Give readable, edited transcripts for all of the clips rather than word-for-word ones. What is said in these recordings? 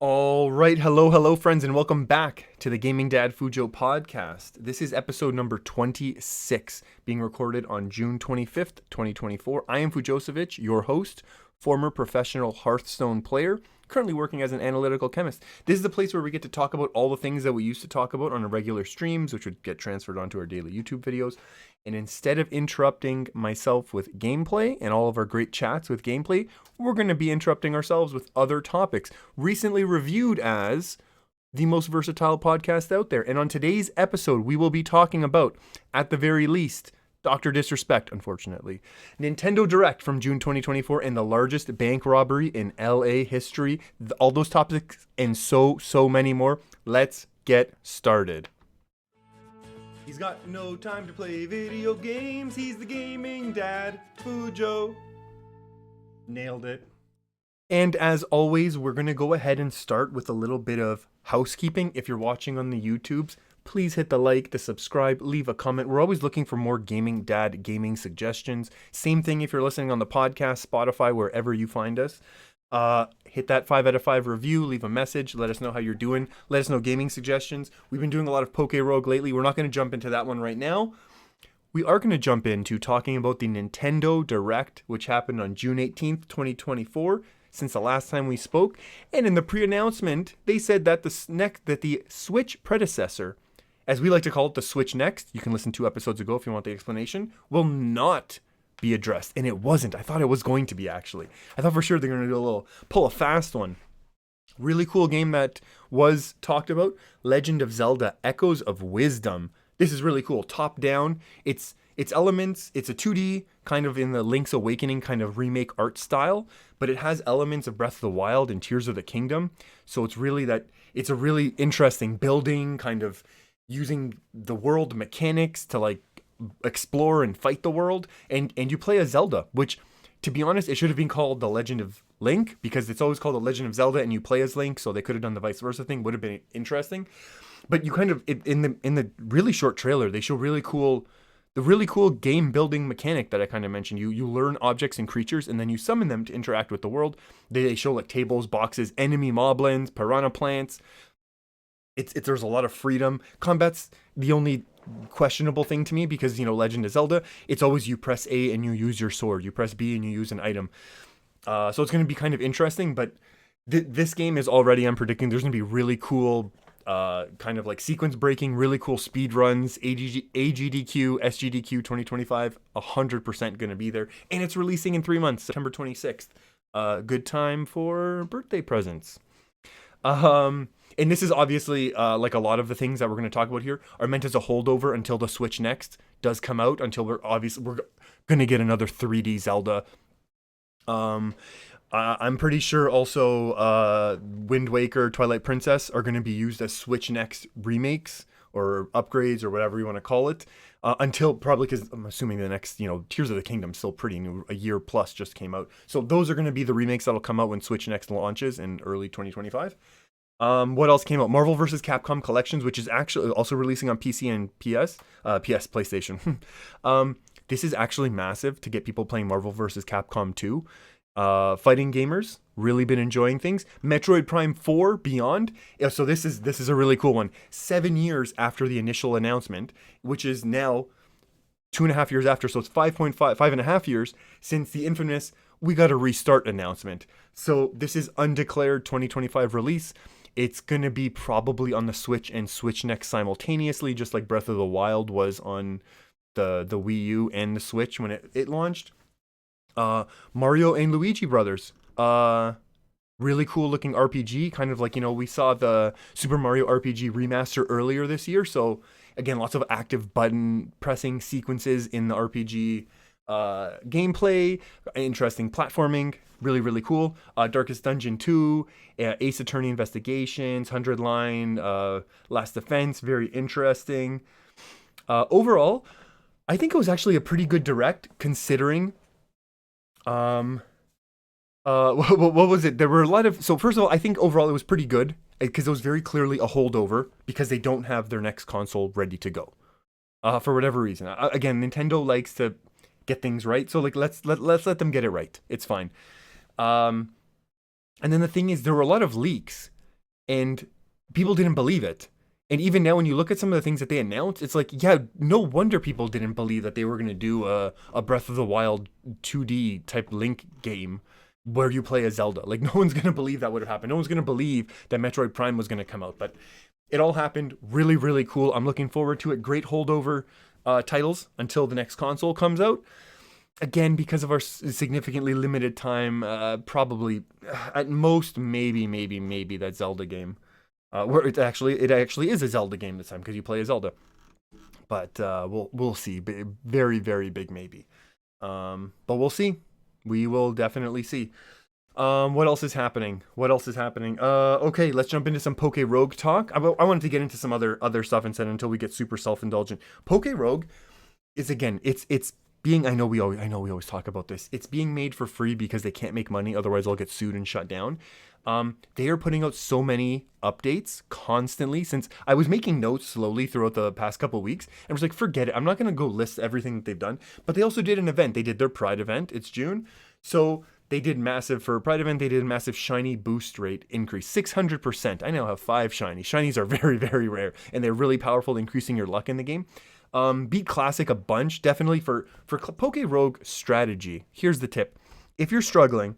All right, hello, friends, and welcome back to the Gaming Dad Fujo Podcast. This is episode number 26, being recorded on June 25th, 2024. I am Fujosevich, your host, former professional Hearthstone player, currently working as an analytical chemist. This is the place where we get to talk about all the things that we used to talk about on our regular streams, which would get transferred onto our daily YouTube videos. And instead of interrupting myself with gameplay and all of our great chats with gameplay, we're going to be interrupting ourselves with other topics, recently reviewed as the most versatile podcast out there. And on today's episode, we will be talking about, at the very least, Dr. Disrespect, unfortunately, Nintendo Direct from June 2024, and the largest bank robbery in LA history. All those topics and so many more. Let's get started. He's got no time to play video games. He's the Gaming Dad Fujo. Nailed it. And as always, we're going to go ahead and start with a little bit of housekeeping. If you're watching on the YouTubes, please hit the like, the subscribe, leave a comment. We're always looking for more Gaming Dad gaming suggestions. Same thing if you're listening on the podcast, Spotify, wherever you find us. Hit that 5 out of 5 review, leave a message, let us know how you're doing, let us know gaming suggestions. We've been doing a lot of Poke Rogue lately. We're not going to jump into that one right now. We are going to jump into talking about the Nintendo Direct, which happened on June 18th, 2024, since the last time we spoke. And in the pre-announcement, they said that the Switch predecessor, as we like to call it, the Switch Next, you can listen 2 episodes ago if you want the explanation, will not be addressed. And it wasn't. I thought it was going to be, actually. I thought for sure they're going to do pull a fast one. Really cool game that was talked about, Legend of Zelda Echoes of Wisdom. This is really cool. Top down. It's elements. It's a 2D kind of in the Link's Awakening kind of remake art style, but it has elements of Breath of the Wild and Tears of the Kingdom. So it's a really interesting building, kind of using the world mechanics to explore and fight the world, and you play as Zelda, which, to be honest, it should have been called The Legend of Link, because it's always called The Legend of Zelda and you play as Link, so they could have done the vice versa thing. Would have been interesting. But you kind of, in the really short trailer, they show the really cool game building mechanic that I kind of mentioned. You learn objects and creatures, and then you summon them to interact with the world. They show tables, boxes, enemy moblins, piranha plants. There's a lot of freedom. Combat's the only questionable thing to me, because Legend of Zelda, it's always you press A and you use your sword, you press B and you use an item. So it's going to be kind of interesting, but this game is already, I'm predicting there's going to be really cool kind of sequence breaking, really cool speed runs. AGDQ, SGDQ 2025, 100% going to be there, and it's releasing in 3 months, September 26th. Good time for birthday presents. And this is obviously, like a lot of the things that we're going to talk about here, are meant as a holdover until the Switch Next does come out, until we're going to get another 3D Zelda. I'm pretty sure also Wind Waker, Twilight Princess are going to be used as Switch Next remakes or upgrades or whatever you want to call it, until probably, because I'm assuming the next, Tears of the Kingdom still pretty new, a year plus just came out. So those are going to be the remakes that'll come out when Switch Next launches in early 2025. What else came out? Marvel vs. Capcom Collections, which is actually also releasing on PC and PlayStation. This is actually massive to get people playing Marvel vs. Capcom 2. Fighting gamers, really been enjoying things. Metroid Prime 4 Beyond. So this is a really cool one. 7 years after the initial announcement, which is now 2.5 years after. So it's 5.5 years since the infamous "we got to restart" announcement. So this is undeclared 2025 release. It's going to be probably on the Switch and Switch Next simultaneously, just like Breath of the Wild was on the Wii U and the Switch when it launched. Mario and Luigi Brothers. Really cool looking RPG, kind of we saw the Super Mario RPG remaster earlier this year. So again, lots of active button pressing sequences in the RPG gameplay, interesting platforming, really cool. Darkest Dungeon 2, Ace Attorney Investigations, 100 Line, Last Defense, very interesting. Overall, I think it was actually a pretty good direct, considering what was it? There were a lot of, so first of all, I think overall it was pretty good, because it was very clearly a holdover, because they don't have their next console ready to go, for whatever reason. Again, Nintendo likes to get things right, so let's let them get it right. It's fine. And then the thing is, there were a lot of leaks and people didn't believe it. And even now, when you look at some of the things that they announced, it's like, yeah, no wonder people didn't believe that they were going to do a Breath of the Wild 2D type Link game where you play as Zelda. Like, no one's going to believe that would have happened. No one's going to believe that Metroid Prime was going to come out. But it all happened. Really, really cool. I'm looking forward to it. Great holdover titles until the next console comes out. Again, because of our significantly limited time, probably at most, maybe that Zelda game. Where it actually is a Zelda game this time because you play as Zelda, but we'll see. Very, very big maybe, but we'll see. We will definitely see. What else is happening? Okay, let's jump into some Poke Rogue talk. I wanted to get into some other stuff instead until we get super self-indulgent. Poke Rogue is, again, it's being, I know we always talk about this. It's being made for free because they can't make money, otherwise they'll get sued and shut down. They are putting out so many updates constantly, since I was making notes slowly throughout the past couple of weeks and was like, forget it. I'm not going to go list everything that they've done, but they also did an event. They did their Pride event. It's June. So they did for Pride event, they did a massive shiny boost rate increase, 600%. I now have 5 shinies. Shinies are very, very rare and they're really powerful, increasing your luck in the game. Beat Classic a bunch, definitely for Poke Rogue strategy. Here's the tip. If you're struggling,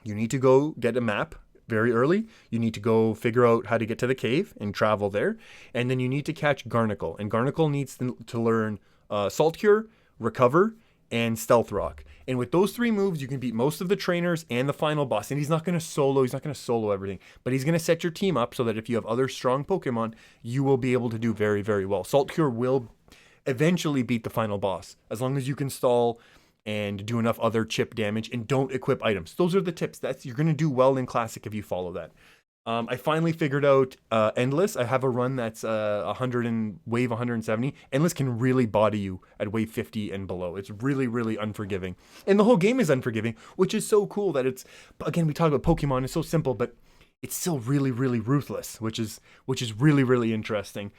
you need to go get a map very early. You need to go figure out how to get to the cave and travel there. And then you need to catch Garnacle. And Garnacle needs to learn Salt Cure, Recover, and Stealth Rock. And with those 3 moves, you can beat most of the trainers and the final boss. And he's not going to solo everything, but he's going to set your team up so that if you have other strong Pokemon, you will be able to do very, very well. Salt Cure will eventually beat the final boss, as long as you can stall and do enough other chip damage and don't equip items. Those are the tips. You're going to do well in Classic if you follow that. I finally figured out Endless. I have a run that's 100 and wave 170. Endless can really body you at wave 50 and below. It's really, really unforgiving. And the whole game is unforgiving, which is so cool that it's, again, we talk about Pokemon, it's so simple, but it's still really, really ruthless, which is really, really interesting.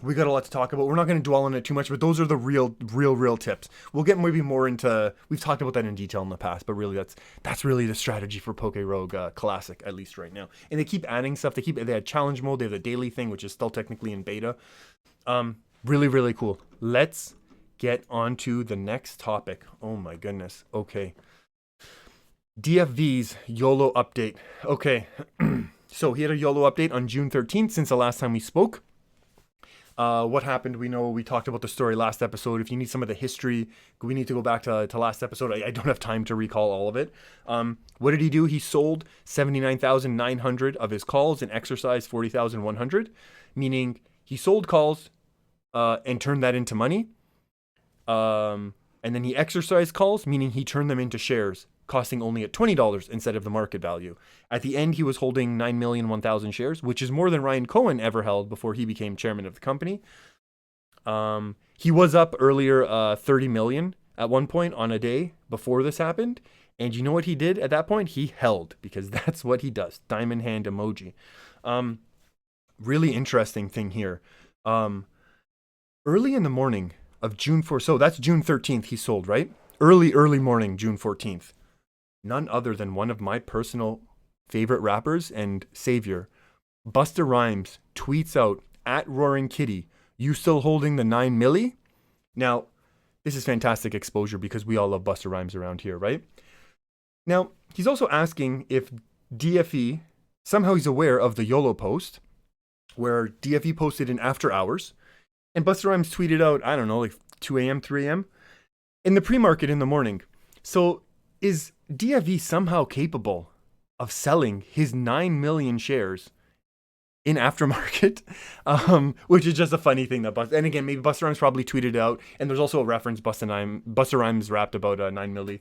We got a lot to talk about. We're not going to dwell on it too much, but those are the real tips. We'll get maybe more into, we've talked about that in detail in the past, but really that's really the strategy for Poke Rogue Classic, at least right now. And they keep adding stuff. They had challenge mode. They have the daily thing, which is still technically in beta. Really, really cool. Let's get on to the next topic. Oh my goodness. Okay. DFV's YOLO update. Okay. So he had a YOLO update on June 13th since the last time we spoke. What happened? We talked about the story last episode. If you need some of the history, we need to go back to last episode. I don't have time to recall all of it. What did he do? He sold 79,900 of his calls and exercised 40,100, meaning he sold calls and turned that into money. And then he exercised calls, meaning he turned them into shares, costing only at $20 instead of the market value. At the end, he was holding 9,001,000 shares, which is more than Ryan Cohen ever held before he became chairman of the company. He was up earlier 30 million at one point on a day before this happened. And you know what he did at that point? He held, because that's what he does. Diamond hand emoji. Really interesting thing here. Early in the morning of June 4th, so that's June 13th he sold, right? Early morning, June 14th. None other than one of my personal favorite rappers and savior, Busta Rhymes, tweets out, at Roaring Kitty, you still holding the 9 milli? Now, this is fantastic exposure because we all love Busta Rhymes around here, right? Now, he's also asking if DFE, somehow he's aware of the YOLO post, where DFE posted in after hours, and Busta Rhymes tweeted out, I don't know, like 2 a.m., 3 a.m., in the pre-market in the morning. So is DFE somehow capable of selling his 9 million shares in aftermarket? Which is just a funny thing that and again, maybe Busta Rhymes probably tweeted out, and there's also a reference Busta Rhymes rapped about 9 milli,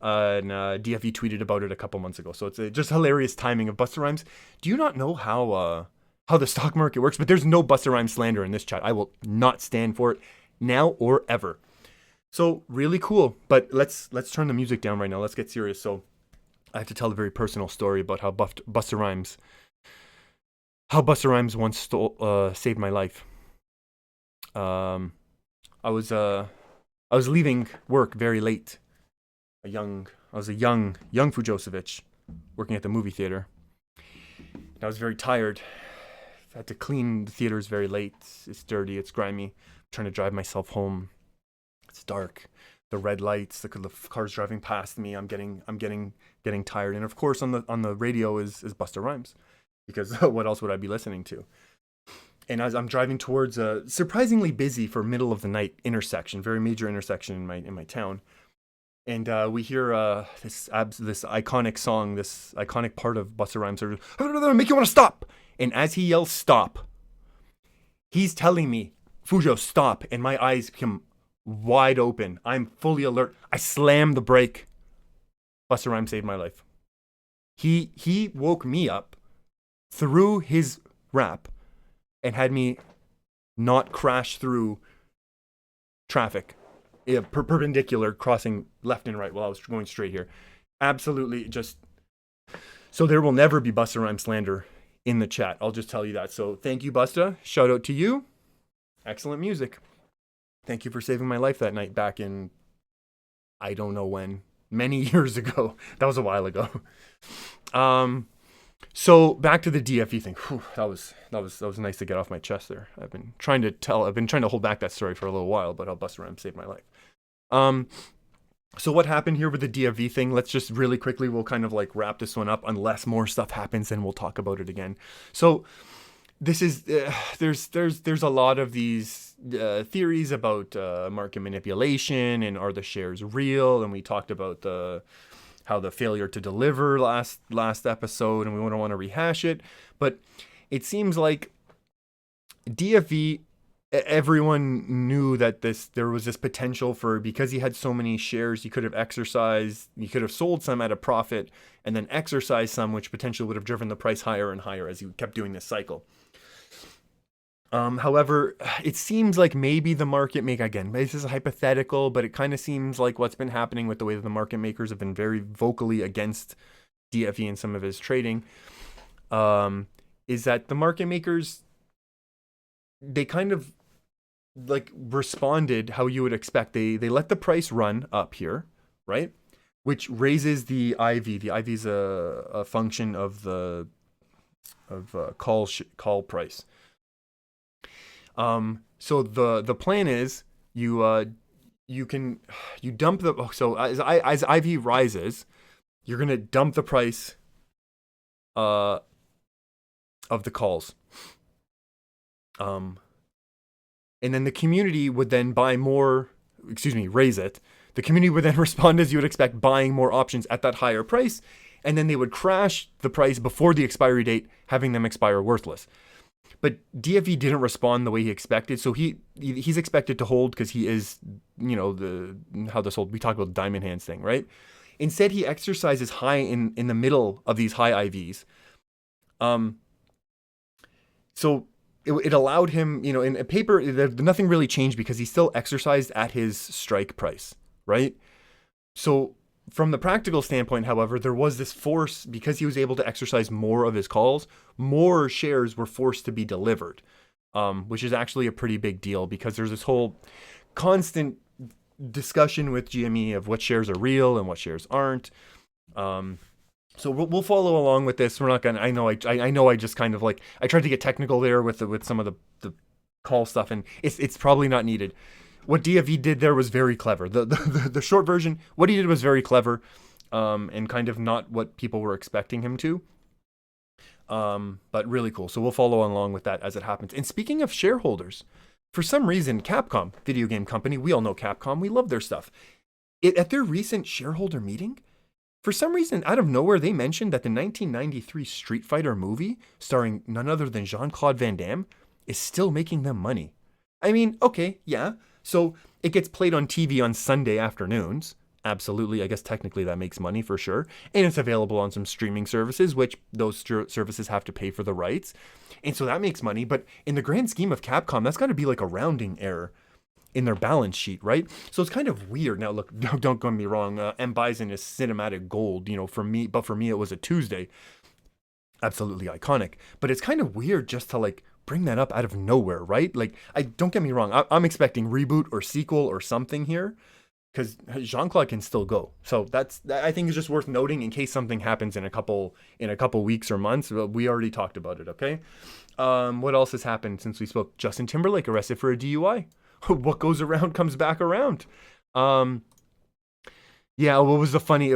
and DFE tweeted about it a couple months ago. So it's just hilarious timing of Busta Rhymes. Do you not know how the stock market works? But there's no Busta Rhymes slander in this chat. I will not stand for it now or ever. So really cool, but let's turn the music down right now. Let's get serious. So I have to tell a very personal story about how Busta Rhymes once saved my life. I was leaving work very late. I was a young Fujosevich working at the movie theater, And I was very tired. I had to clean the theaters very late. It's dirty. It's grimy. I'm trying to drive myself home. It's dark. The red lights, the cars driving past me. I'm getting tired. And of course, on the radio is Busta Rhymes, because what else would I be listening to? And as I'm driving towards a surprisingly busy for middle of the night intersection, very major intersection in my town, and we hear this iconic song, this iconic part of Busta Rhymes, make you want to stop. And as he yells stop, he's telling me, Fujo, stop. And my eyes become wide open. I'm fully alert. I slam the brake. Busta Rhymes saved my life. He woke me up through his rap and had me not crash through traffic. Perpendicular, crossing left and right while I was going straight here. Absolutely just... So there will never be Busta Rhymes slander in the chat. I'll just tell you that. So thank you, Busta. Shout out to you. Excellent music. Thank you for saving my life that night back in, I don't know when, many years ago. That was a while ago. So back to the DFE thing. Whew, that was nice to get off my chest there. I've been trying to hold back that story for a little while, but how Busta Rhymes saved my life. So what happened here with the DFE thing? Let's just really quickly, we'll kind of like wrap this one up. Unless more stuff happens, then we'll talk about it again. So this is there's a lot of these theories about market manipulation and are the shares real? And we talked about how the failure to deliver last episode, and we don't want to rehash it. But it seems like DFE, everyone knew that there was this potential for, because he had so many shares, he could have sold some at a profit and then exercised some, which potentially would have driven the price higher and higher as he kept doing this cycle. However, it seems like maybe the market maker, again, this is hypothetical, but it kind of seems like what's been happening with the way that the market makers have been very vocally against DFE and some of his trading, is that the market makers, they kind of like responded how you would expect. They let the price run up here, right? Which raises the IV. The IV is a function of the call price. So the plan is you dump as IV rises, you're gonna dump the price of the calls. And then the community would then raise it. The community would then respond as you would expect, buying more options at that higher price, and then they would crash the price before the expiry date, having them expire worthless. But DFE didn't respond the way he expected, so he's expected to hold because he is, we talk about the diamond hands thing, right? Instead, he exercises high in the middle of these high IVs. So it allowed him, in a paper, nothing really changed because he still exercised at his strike price, right? So from the practical standpoint, however, there was this force, because he was able to exercise more of his calls, more shares were forced to be delivered, which is actually a pretty big deal because there's this whole constant discussion with GME of what shares are real and what shares aren't. So we'll follow along with this. We're not gonna. I know I just kind of like, I tried to get technical there with some of the call stuff, and it's probably not needed. What DFE did there was very clever. The short version, what he did was very clever, and kind of not what people were expecting him to. But really cool. So we'll follow along with that as it happens. And speaking of shareholders, for some reason, Capcom, video game company, we all know Capcom, we love their stuff. At their recent shareholder meeting, for some reason, out of nowhere, they mentioned that the 1993 Street Fighter movie, starring none other than Jean-Claude Van Damme, is still making them money. I mean, okay, yeah. So it gets played on TV on Sunday afternoons. Absolutely. I guess technically that makes money for sure. And it's available on some streaming services, which those services have to pay for the rights. And so that makes money. But in the grand scheme of Capcom, that's got to be like a rounding error in their balance sheet, right? So it's kind of weird. Now, look, don't get me wrong. M. Bison is cinematic gold, for me. But for me, it was a Tuesday. Absolutely iconic. But it's kind of weird just to like bring that up out of nowhere, right? Like, don't get me wrong. I'm expecting reboot or sequel or something here. because Jean-Claude can still go. So that I think is just worth noting in case something happens in a couple weeks or months. We already talked about it. Okay. What else has happened since we spoke? Justin Timberlake arrested for a DUI. What goes around comes back around. Yeah. What was the funny?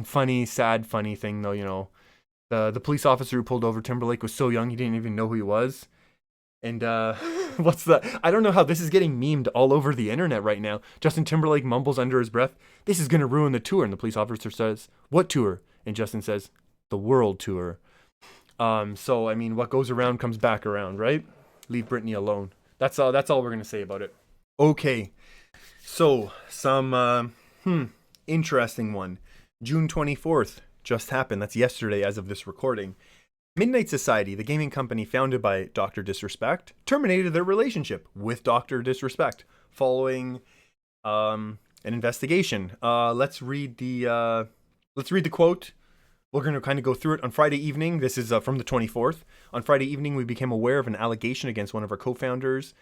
Funny, sad, funny thing though. You know, the police officer who pulled over Timberlake was so young he didn't even know who he was. And I don't know how this is getting memed all over the internet right now. Justin Timberlake mumbles under his breath, "This is going to ruin the tour." And the police officer says, "What tour?" And Justin says, "The world tour." So, I mean, what goes around comes back around, right? Leave Britney alone. That's all we're going to say about it. Okay. So, some, interesting one. June 24th just happened. That's yesterday as of this recording. Midnight Society, the gaming company founded by Dr. Disrespect, terminated their relationship with Dr. Disrespect following an investigation. Let's read the quote. We're going to kind of go through it. On Friday evening, this is from the 24th. On Friday evening, we became aware of an allegation against one of our co-founders,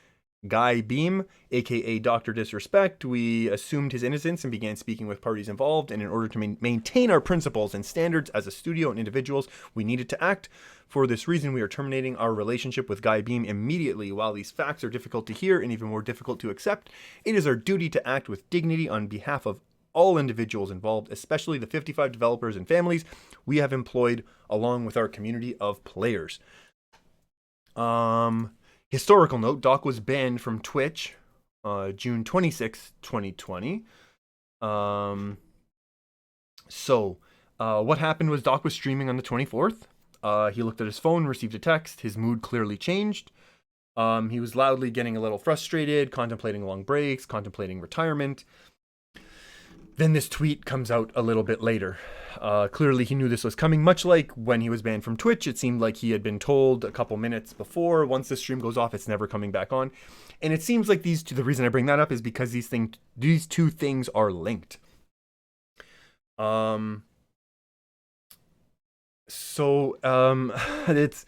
Guy Beam, aka Dr. Disrespect. We assumed his innocence and began speaking with parties involved. And in order to maintain our principles and standards as a studio and individuals, we needed to act. For this reason, we are terminating our relationship with Guy Beam immediately. While these facts are difficult to hear and even more difficult to accept, it is our duty to act with dignity on behalf of all individuals involved, especially the 55 developers and families we have employed, along with our community of players. Historical note, Doc was banned from Twitch June 26, 2020. What happened was Doc was streaming on the 24th. He looked at his phone, received a text. His mood clearly changed. He was loudly getting a little frustrated, contemplating long breaks, contemplating retirement. Then this tweet comes out a little bit later. Clearly he knew this was coming, much like when he was banned from Twitch. It seemed like he had been told a couple minutes before, once the stream goes off, it's never coming back on. And it seems like the reason I bring that up is because these two things are linked. It's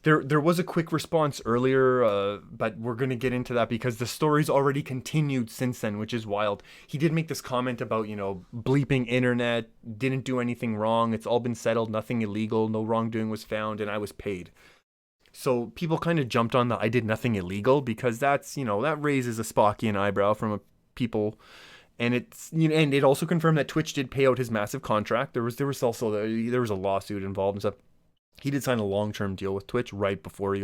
there was a quick response earlier, but we're going to get into that because the story's already continued since then, which is wild. He did make this comment about, bleeping internet, didn't do anything wrong. It's all been settled, nothing illegal, no wrongdoing was found, and I was paid. So people kind of jumped on the I did nothing illegal because that's, that raises a Spockian eyebrow from people. And it's, and it also confirmed that Twitch did pay out his massive contract. There was a lawsuit involved and stuff. He did sign a long-term deal with Twitch right before they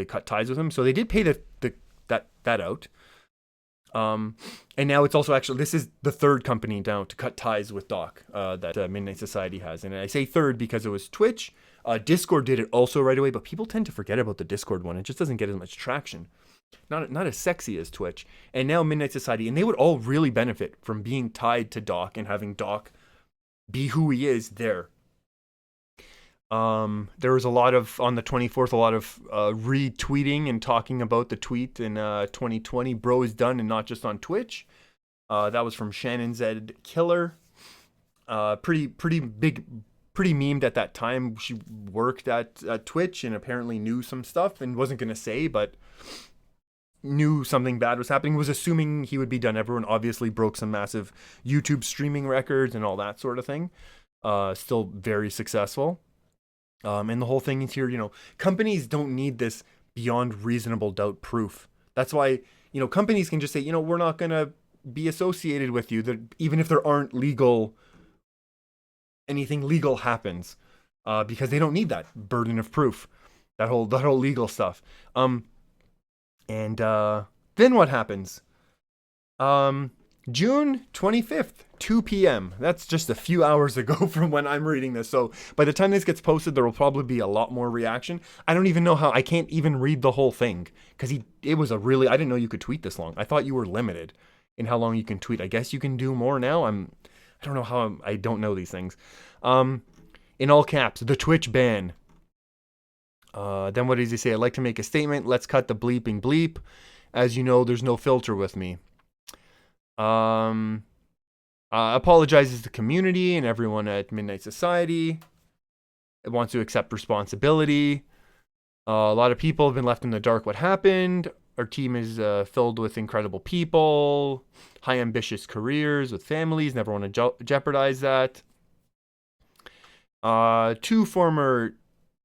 cut ties with him. So they did pay that out. And now it's also this is the third company down to cut ties with Doc that Midnight Society has. And I say third because it was Twitch. Discord did it also right away, but people tend to forget about the Discord one. It just doesn't get as much traction. Not as sexy as Twitch. And now Midnight Society, and they would all really benefit from being tied to Doc and having Doc be who he is there. There was on the 24th, a lot of retweeting and talking about the tweet in 2020. Bro is done, and not just on Twitch. That was from Shannon Z Killer. Pretty memed at that time. She worked at Twitch and apparently knew some stuff and wasn't gonna say, but knew something bad was happening. Was assuming he would be done. Everyone obviously broke some massive YouTube streaming records and all that sort of thing. Still very successful. And the whole thing is here, companies don't need this beyond reasonable doubt proof. That's why, companies can just say, we're not going to be associated with you, that even if there aren't anything legal happens, because they don't need that burden of proof, that whole legal stuff. And then what happens? June 25th, 2 p.m. That's just a few hours ago from when I'm reading this. So by the time this gets posted, there will probably be a lot more reaction. I don't even know how, I can't even read the whole thing because I didn't know you could tweet this long. I thought you were limited in how long you can tweet. I guess you can do more now. I don't know how, I don't know these things. In all caps, the Twitch ban. Then what does he say? I'd like to make a statement. Let's cut the bleeping bleep. As you know, there's no filter with me. Apologizes to the community and everyone at Midnight Society. It wants to accept responsibility. A lot of people have been left in the dark what happened. team is filled with incredible people, high ambitious careers with families. Never want to jeopardize that. 2 former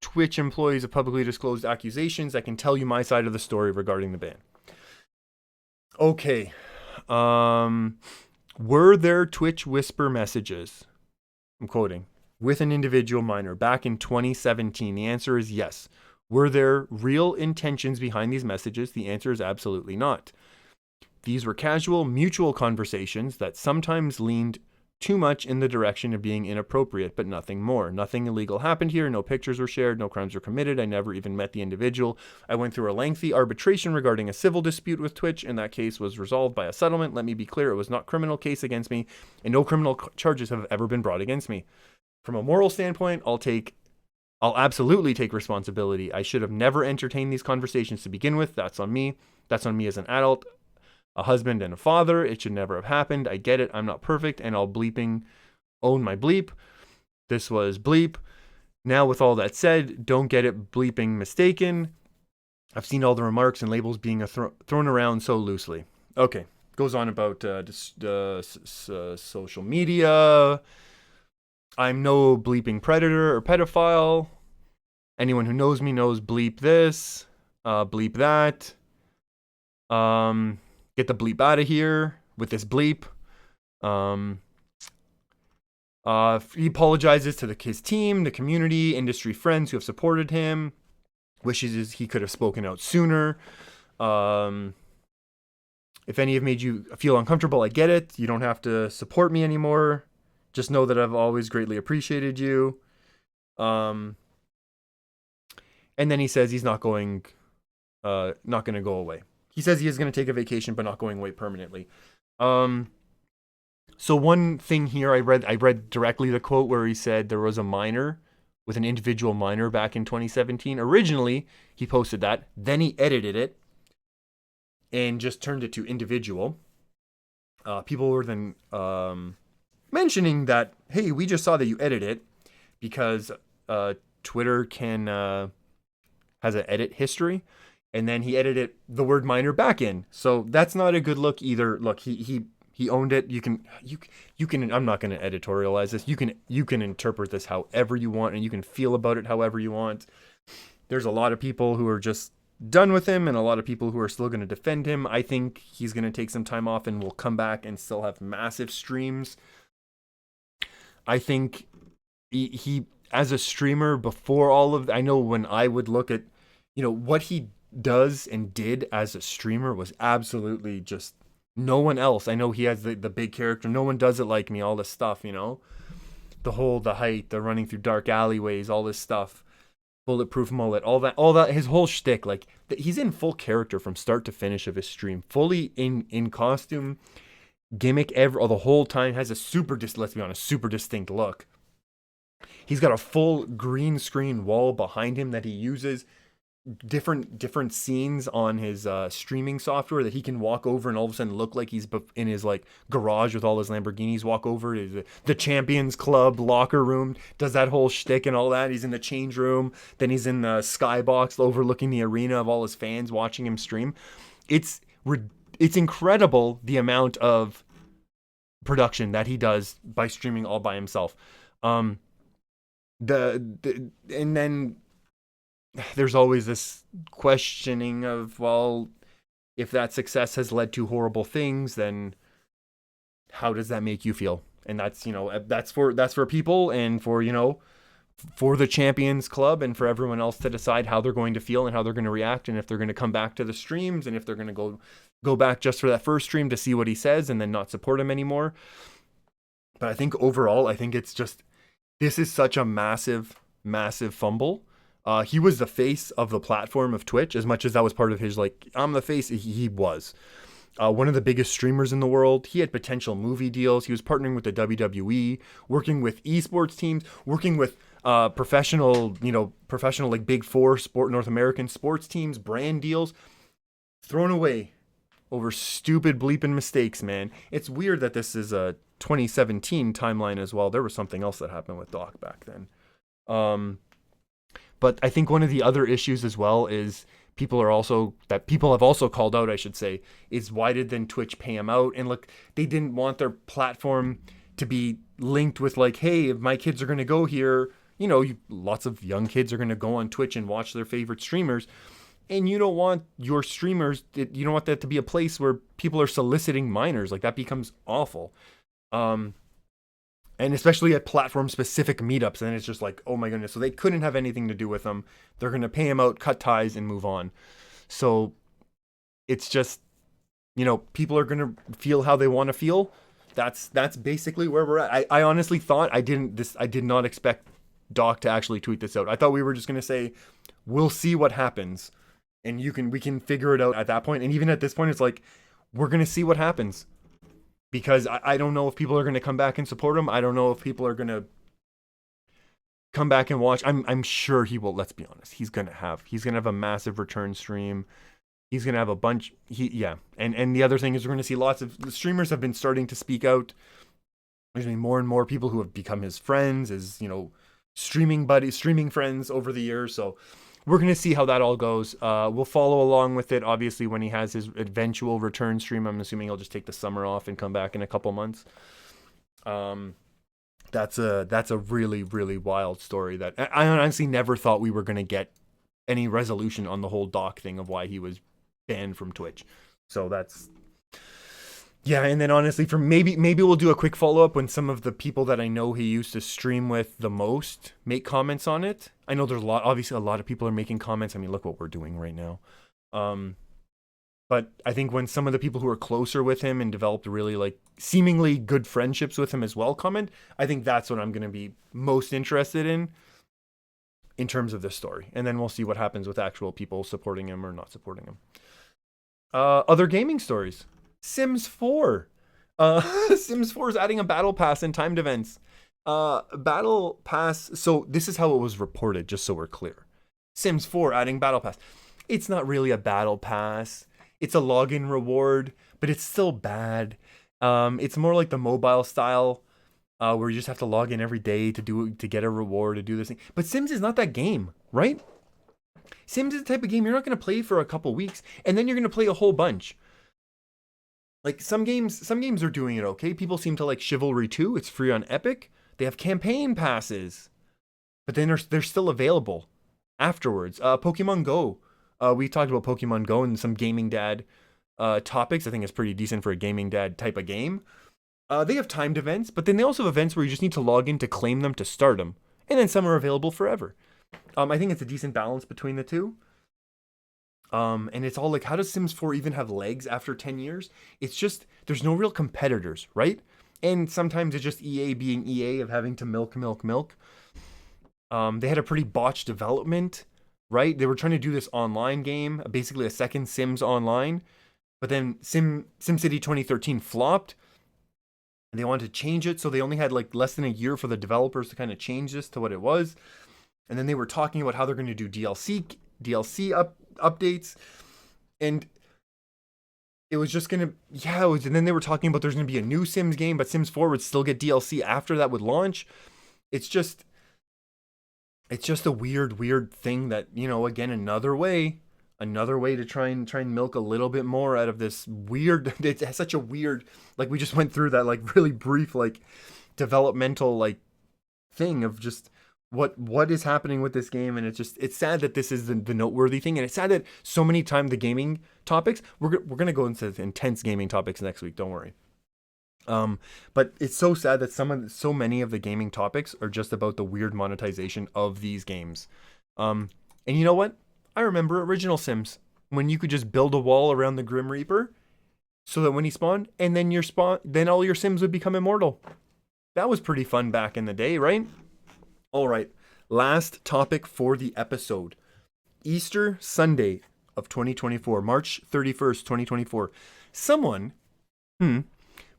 Twitch employees have publicly disclosed accusations. I can tell you my side of the story regarding the ban. Okay. Were there Twitch whisper messages, I'm quoting, with an individual minor back in 2017? The answer is yes. Were there real intentions behind these messages? The answer is absolutely not. These were casual, mutual conversations that sometimes leaned too much in the direction of being inappropriate, but nothing more. Nothing illegal happened here. No pictures were shared. No crimes were committed. I never even met the individual. I went through a lengthy arbitration regarding a civil dispute with Twitch, and that case was resolved by a settlement. Let me be clear, it was not a criminal case against me, and no criminal charges have ever been brought against me. From a moral standpoint, I'll absolutely take responsibility. I should have never entertained these conversations to begin with. That's on me. That's on me as an adult, a husband and a father. It should never have happened. I get it. I'm not perfect, and I'll own my bleep. This was bleep. Now, with all that said, don't get it bleeping mistaken. I've seen all the remarks and labels being thrown around so loosely. Okay. Goes on about social media. I'm no bleeping predator or pedophile. Anyone who knows me knows bleep this, bleep that. Get the bleep out of here with this bleep. He apologizes to his team, the community, industry friends who have supported him. Wishes he could have spoken out sooner. If any have made you feel uncomfortable, I get it. You don't have to support me anymore. Just know that I've always greatly appreciated you. And then he says he's not going to go away. He says he is going to take a vacation, but not going away permanently. So one thing here, I read directly the quote where he said there was a minor with an individual minor back in 2017. Originally, he posted that. Then he edited it and just turned it to individual. People were then mentioning that, hey, we just saw that you edited it, because Twitter has an edit history. And then he edited the word minor back in. So that's not a good look either. Look, he owned it. You can I'm not going to editorialize this. You can interpret this however you want, and you can feel about it however you want. There's a lot of people who are just done with him, and a lot of people who are still going to defend him. I think he's going to take some time off and will come back and still have massive streams. I think he as a streamer before all of, I know when I would look at, what he does and did as a streamer was absolutely just no one else. I know he has the big character. No one does it like me. All this stuff, the height, the running through dark alleyways, all this stuff, bulletproof mullet, all that, his whole shtick, like he's in full character from start to finish of his stream, fully in costume, gimmick, the whole time. Has a super distinct look. He's got a full green screen wall behind him that he uses. Different scenes on his streaming software that he can walk over and all of a sudden look like he's in his garage with all his Lamborghinis. Walk over to the Champions Club locker room, does that whole shtick and all that. He's in the change room, then he's in the skybox overlooking the arena of all his fans watching him stream. It's incredible the amount of production that he does by streaming all by himself. And then there's always this questioning of, well, if that success has led to horrible things, then how does that make you feel? And that's, that's for people and for the Champions Club and for everyone else to decide how they're going to feel and how they're going to react, and if they're going to come back to the streams, and if they're going to go back just for that first stream to see what he says and then not support him anymore. But I think overall, this is such a massive fumble. He was the face of the platform of Twitch, as much as that was part of his, I'm the face. He was one of the biggest streamers in the world. He had potential movie deals. He was partnering with the WWE, working with esports teams, working with professional Big Four North American sports teams, brand deals, thrown away over stupid bleeping mistakes, man. It's weird that this is a 2017 timeline as well. There was something else that happened with Doc back then. But I think one of the other issues as well is people have also called out, I should say, is why did then Twitch pay him out? And look, they didn't want their platform to be linked with like, hey, if my kids are going to go here, lots of young kids are going to go on Twitch and watch their favorite streamers. And you don't want your streamers, you don't want that to be a place where people are soliciting minors. Like, that becomes awful. And especially at platform-specific meetups. And it's just like, oh my goodness. So they couldn't have anything to do with them. They're going to pay him out, cut ties, and move on. So it's just, people are going to feel how they want to feel. That's basically where we're at. I honestly thought I did not expect Doc to actually tweet this out. I thought we were just going to say, we'll see what happens. And we can figure it out at that point. And even at this point, it's like, we're going to see what happens. Because I don't know if people are going to come back and support him. I don't know if people are going to come back and watch. I'm sure he will. Let's be honest. He's going to have a massive return stream. He's going to have a bunch. And the other thing is, we're going to see lots of streamers have been starting to speak out. There's been more and more people who have become his friends, his, streaming buddies, streaming friends over the years. So we're going to see how that all goes. We'll follow along with it, obviously, when he has his eventual return stream. I'm assuming he'll just take the summer off and come back in a couple months. That's a really, really wild story that I honestly never thought we were going to get any resolution on the whole Doc thing of why he was banned from Twitch. So that's... Yeah, and then honestly, maybe we'll do a quick follow-up when some of the people that I know he used to stream with the most make comments on it. I know there's obviously a lot of people are making comments. I mean, look what we're doing right now. But I think when some of the people who are closer with him and developed really like seemingly good friendships with him as well comment, I think that's what I'm going to be most interested in terms of this story. And then we'll see what happens with actual people supporting him or not supporting him. Other gaming stories. Sims 4. Sims 4 is adding a battle pass and timed events. Battle pass. So this is how it was reported, just so we're clear. Sims 4 adding battle pass. It's not really a battle pass. It's a login reward, but it's still bad. It's more like the mobile style, where you just have to log in every day to get a reward, to do this thing. But Sims is not that game, right? Sims is the type of game you're not going to play for a couple weeks, and then you're going to play a whole bunch. Like some games are doing it okay. People seem to like Chivalry 2. It's free on Epic. They have campaign passes, but then they're still available afterwards. Pokemon Go. We talked about Pokemon Go and some Gaming Dad topics. I think it's pretty decent for a Gaming Dad type of game. They have timed events, but then they also have events where you just need to log in to claim them to start them, and then some are available forever. I think it's a decent balance between the two. And it's all like, how does Sims 4 even have legs after 10 years? It's just, there's no real competitors, right? And sometimes it's just EA being EA of having to milk. They had a pretty botched development, right? They were trying to do this online game, basically a second Sims Online. But then SimCity 2013 flopped. And they wanted to change it, so they only had like less than a year for the developers to kind of change this to what it was. And then they were talking about how they're going to do DLC updates, and it was just gonna and then they were talking about there's gonna be a new Sims game, but Sims 4 would still get DLC after that would launch. It's just a weird thing that, again, another way to try and milk a little bit more out of this weird, it's such a weird, like, we just went through that like really brief like developmental like thing of just what is happening with this game. And it's sad that this is the noteworthy thing, and it's sad that so many times the gaming topics, we're gonna go into intense gaming topics next week, don't worry. But it's so sad that so many of the gaming topics are just about the weird monetization of these games. And you know what, I remember original Sims, when you could just build a wall around the Grim Reaper so that when he spawned, and then all your Sims would become immortal. That was pretty fun back in the day, right? All right, last topic for the episode. Easter Sunday of 2024, March 31st, 2024. Someone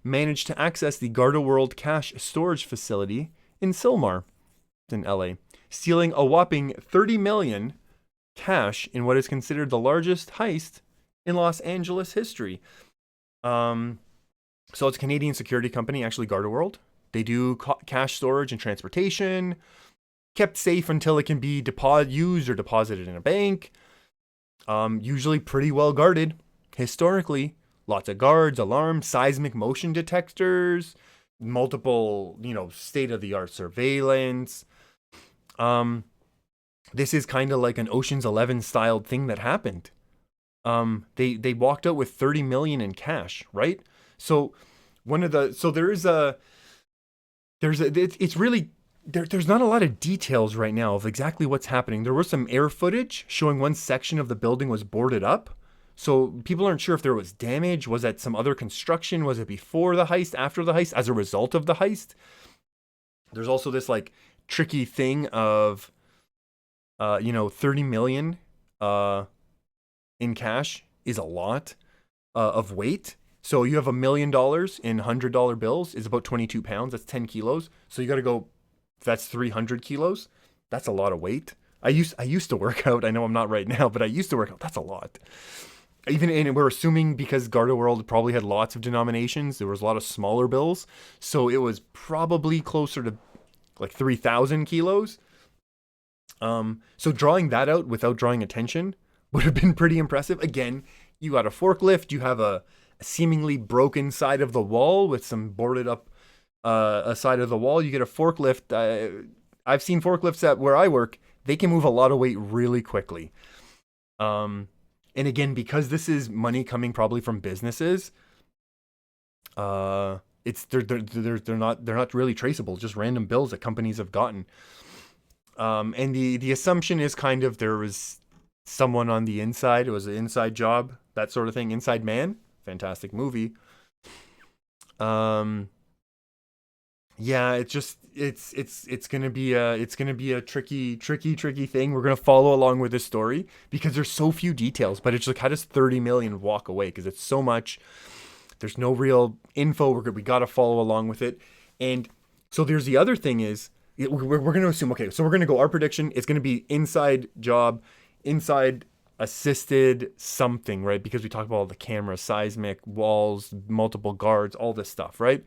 managed to access the Garda World cash storage facility in Sylmar, in LA, stealing a whopping 30 million cash in what is considered the largest heist in Los Angeles history. So it's a Canadian security company, actually, Garda World. They do cash storage and transportation, kept safe until it can be used or deposited in a bank. Usually pretty well guarded. Historically, lots of guards, alarms, seismic motion detectors, multiple, state-of-the-art surveillance. Um, this is kind of like an Ocean's 11 styled thing that happened. They walked out with 30 million in cash, right? So it's really there's not a lot of details right now of exactly what's happening. There was some air footage showing one section of the building was boarded up. So people aren't sure if there was damage. Was that some other construction? Was it before the heist, after the heist, as a result of the heist? There's also this like tricky thing of 30 million in cash is a lot of weight. So you have $1 million in $100 bills is about 22 pounds. That's 10 kilos. So you got to go, that's 300 kilos. That's a lot of weight. I used to work out. I know I'm not right now, but I used to work out. That's a lot. And we're assuming because Garda World probably had lots of denominations, there was a lot of smaller bills. So it was probably closer to like 3,000 kilos. So drawing that out without drawing attention would have been pretty impressive. Again, you got a forklift, you have a seemingly broken side of the wall with some boarded up a side of the wall. You get a forklift. I've seen forklifts at where I work. They can move a lot of weight really quickly. And again, because this is money coming probably from businesses, it's they're not really traceable, just random bills that companies have gotten. And the assumption is kind of there was someone on the inside. It was an inside job, that sort of thing. Inside Man, fantastic movie. Yeah, it's gonna be a tricky thing. We're gonna follow along with this story because there's so few details, but it's like how does 30 million walk away? Because it's so much. There's no real info. We gotta follow along with it. And so there's the other thing is we're gonna assume, okay, so we're gonna go, our prediction is gonna be inside job, inside assisted something, right? Because we talked about all the cameras, seismic walls, multiple guards, all this stuff, right?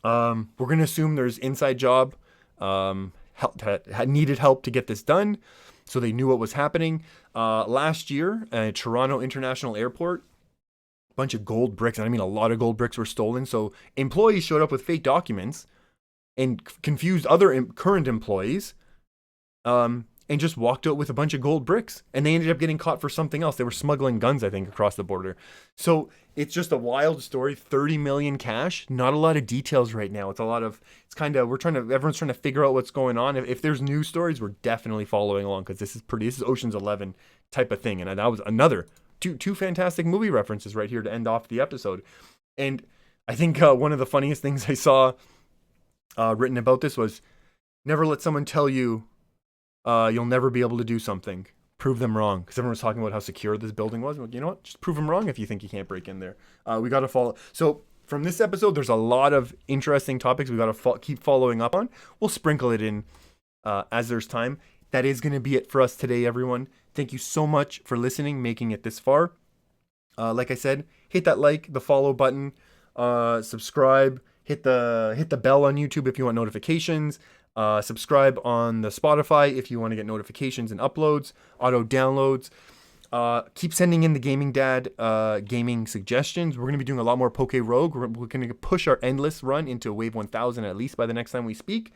We're going to assume there's inside job, needed help to get this done. So they knew what was happening. Last year at Toronto International Airport, a bunch of gold bricks, and I mean a lot of gold bricks were stolen. So employees showed up with fake documents and confused other current employees, and just walked out with a bunch of gold bricks. And they ended up getting caught for something else. They were smuggling guns, I think, across the border. So it's just a wild story. 30 million cash. Not a lot of details right now. Everyone's trying to figure out what's going on. If there's news stories, we're definitely following along because this is Ocean's 11 type of thing. And that was another two fantastic movie references right here to end off the episode. And I think one of the funniest things I saw written about this was, never let someone tell you you'll never be able to do something. Prove them wrong. Because everyone was talking about how secure this building was. Well, you know what? Just prove them wrong if you think you can't break in there. We got to follow. So from this episode, there's a lot of interesting topics we got to keep following up on. We'll sprinkle it in as there's time. That is going to be it for us today, everyone. Thank you so much for listening, making it this far. Like I said, hit that like, the follow button, subscribe, hit the bell on YouTube if you want notifications. Subscribe on the Spotify if you want to get notifications and uploads, auto downloads. Keep sending in the Gaming Dad gaming suggestions. We're going to be doing a lot more Poke Rogue. We're going to push our endless run into Wave 1000 at least by the next time we speak.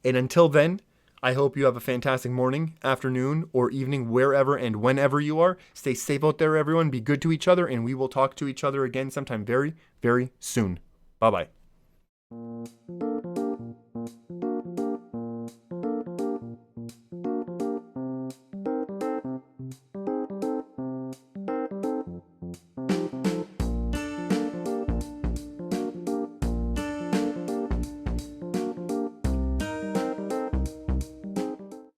And until then, I hope you have a fantastic morning, afternoon, or evening, wherever and whenever you are. Stay safe out there, everyone. Be good to each other, and we will talk to each other again sometime very, very soon. Bye-bye.